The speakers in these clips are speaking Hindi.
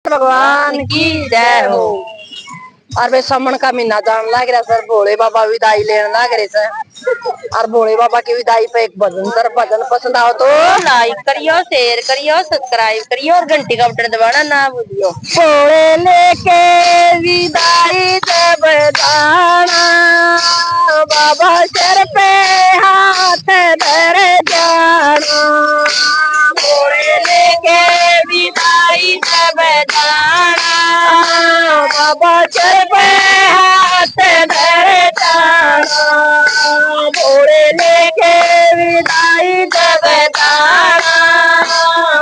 भगवान की जय हो। और वे सामन का महीना जान लग रहा सर, भोले बाबा विदाई लेने लग रहे सर। और भोले बाबा की विदाई पे एक भजन सर, भजन पसंद आओ तो लाइक करियो, शेयर करियो, सब्सक्राइब करियो और घंटी का बटन दबाना ना भूलियो। भोले लेके विदाई जब जाना, बाबा सर पे हाथ धर जाना। भोले लेके विदाई जब जाना, बाबा सर पे हाथ धर जाना। भोले लेके विदाई जब जाना,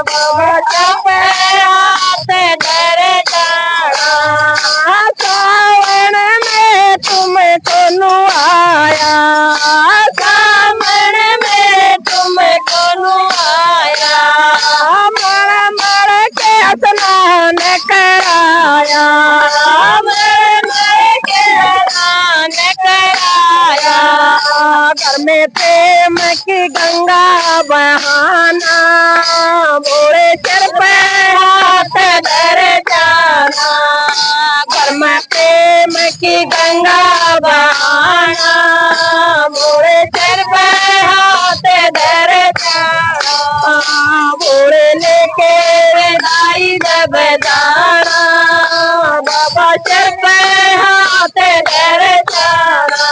बाबा सर पे हाथ धर जाना। सावन में तुमको नुआया, सावन में तुमको नुआया। मर मर के स्नान कराया, मर मर के स्नान कराया। घर में प्रेम की गंगा बहाना, भोले सर पे हाथ धर जाना। घर में प्रेम की गंगा बहाना, भोले सर पे हाथ धर जाना। भोले लेके विदाई जब जाना, बाबा सर पे हाथ धर जाना।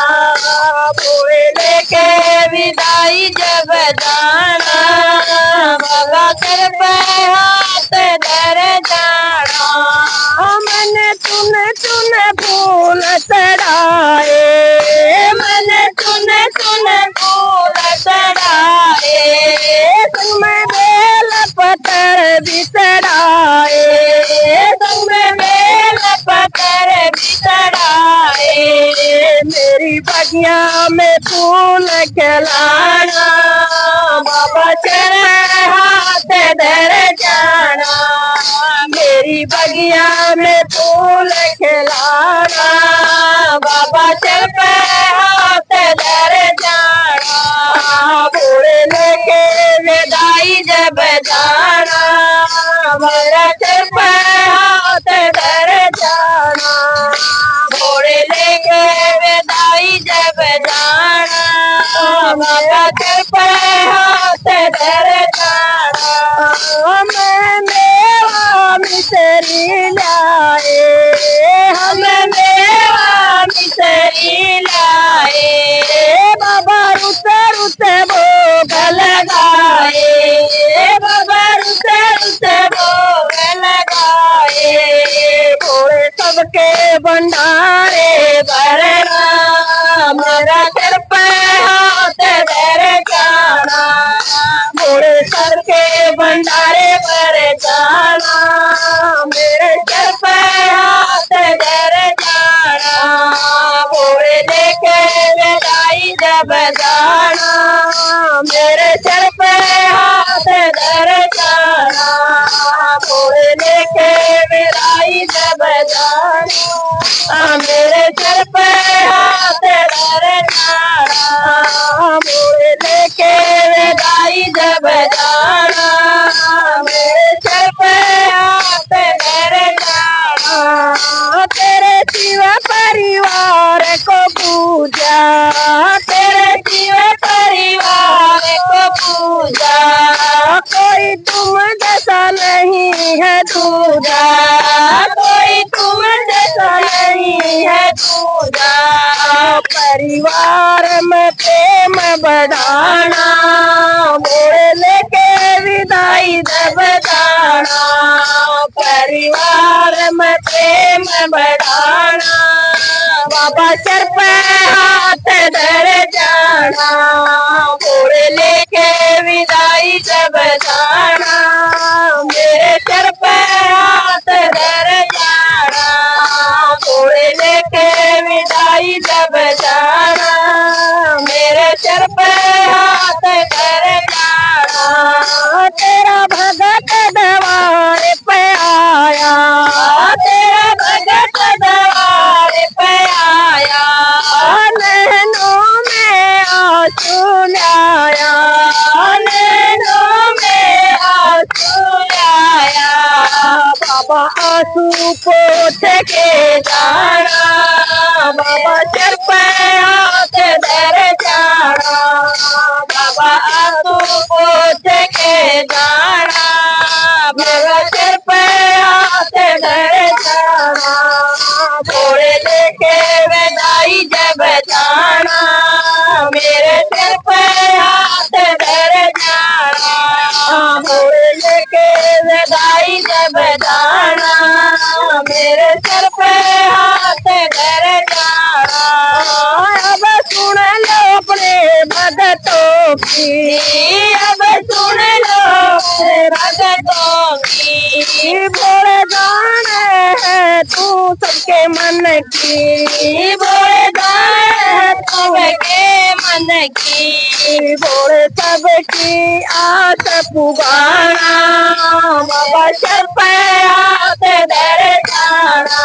भोले लेके विदाई जब जाना, बाबा सर पे हाथ धर जाना। मन चुन चुन फूल चढ़ाए, मन चुन चुन फूल चढ़ाए। तुम्हें बेल पत्थर भी चढ़ाए, तुम्हें बेल पत्थर भी चढ़ाए। मेरी बगिया में फूल खिलाना, बाबा सर पे हाथ धर जाना। मेरी बगिया में फूल खिलाना, बाबा सर पे हाथ धर जाना। भोले लेके विदाई जब जाना, मेरा सर पे हाथ धर जाना। भोले लेके विदाई जब जाना, बाबा सर पे हाथ धर जाना। हमें मेवा मिसरी लाए, हमें मेवा मिसरी लाए। बाबा रुत रुत भोग लगाए, बाबा रुत रुत भोग लगाए। भोले सबके भंडारे भरना, मेरा सर पे हाथ धर जाना। भोले सर के भंडारे भर जाना, मेरे सर पे हाथ धर जाना। भोले लेके विदाई जब जाना, मेरे सर पे हाथ धर जाना। भोले लेके विदाई जब जाना, मेरे सर पे हाथ धर जाना। भोले लेके विदाई जब जाना, मेरे सर पे हाथ धर जाना। तेरे शिव परिवार को पूजा, तेरे शिव परिवार को पूजा। कोई तुम जैसा नहीं है दूजा, कोई तुम जैसा नहीं है दूजा। परिवार में प्रेम बढ़ाना, भोले लेके विदाई जब जाना। परिवार में प्रेम बढ़ाना, बाबा सर पे हाथ धर जाना। भोले लेके विदाई जब जाना, मेरे सर पे हाथ धर जाना। भोले लेके विदाई जब जाना, मेरे सर पे हाथ धर जाना। तेरा भगत दरबार पे आया, तेरा भगत दरबार पे आया। नैनों में आंसू लाया, नैनों में आंसू बाबा आंसू पोछ के जाना, बाबा सिर पे हाथ धर जाना, बाबा आंसू पोछ के जाना, बाबा सिर पे हाथ धर जाना, घोड़े लेके विदाई जब जाना, मेरे सिर पे हाथ धर जाना, घोड़े लेके विदाई जब जाना, मेरे सर पे हाथ धर जाना। अब सुन लो अपने भगतों की, अब सुन लो अपने भगतों की, बोले जाने है तू सबके मन की, बोले जाने है सबके मन की, बोले सबकी आस पुगाना, बाबा सर पे हाथ धर जाना,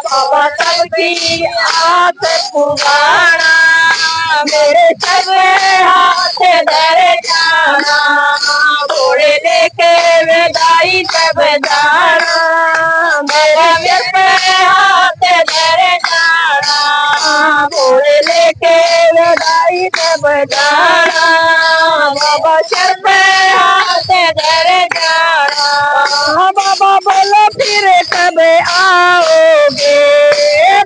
बाबा सबकी आस पुगाना, मेरे सर पे हाथ धर जाना, घोड़े लेके विदाई जब जाना, मेरे सर पे हाथ धर जाना, घोड़े लेके विदाई जब जाना, बाबा सर पे हाथ धर जाना। बाबा बोलो फिर कब आओगे,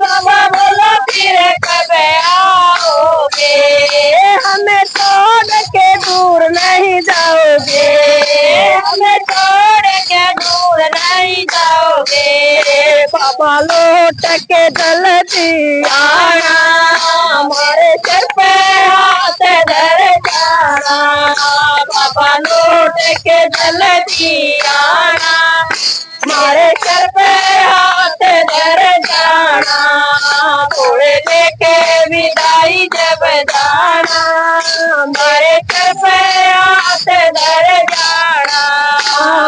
बाबा बोलो फिर कब आओगे, हमें छोड़ के दूर नहीं जाओगे, हमें छोड़ के दूर नहीं जाओगे, बाबा लौट के जल्दी आना, हमारे सर पे हाथ धर जाना, बाबा लौट के जल्दी आना, हमारे सर पे हाथ धर जाना, घोड़े लेके विदाई जब जाना, हमारे सर पे हाथ धर जाना,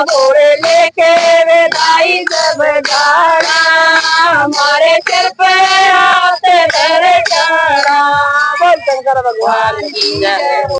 घोड़े लेके विदाई जब जाना, हमारे सर पे हाथ धर जाना। बोल शंकर भगवान की जय।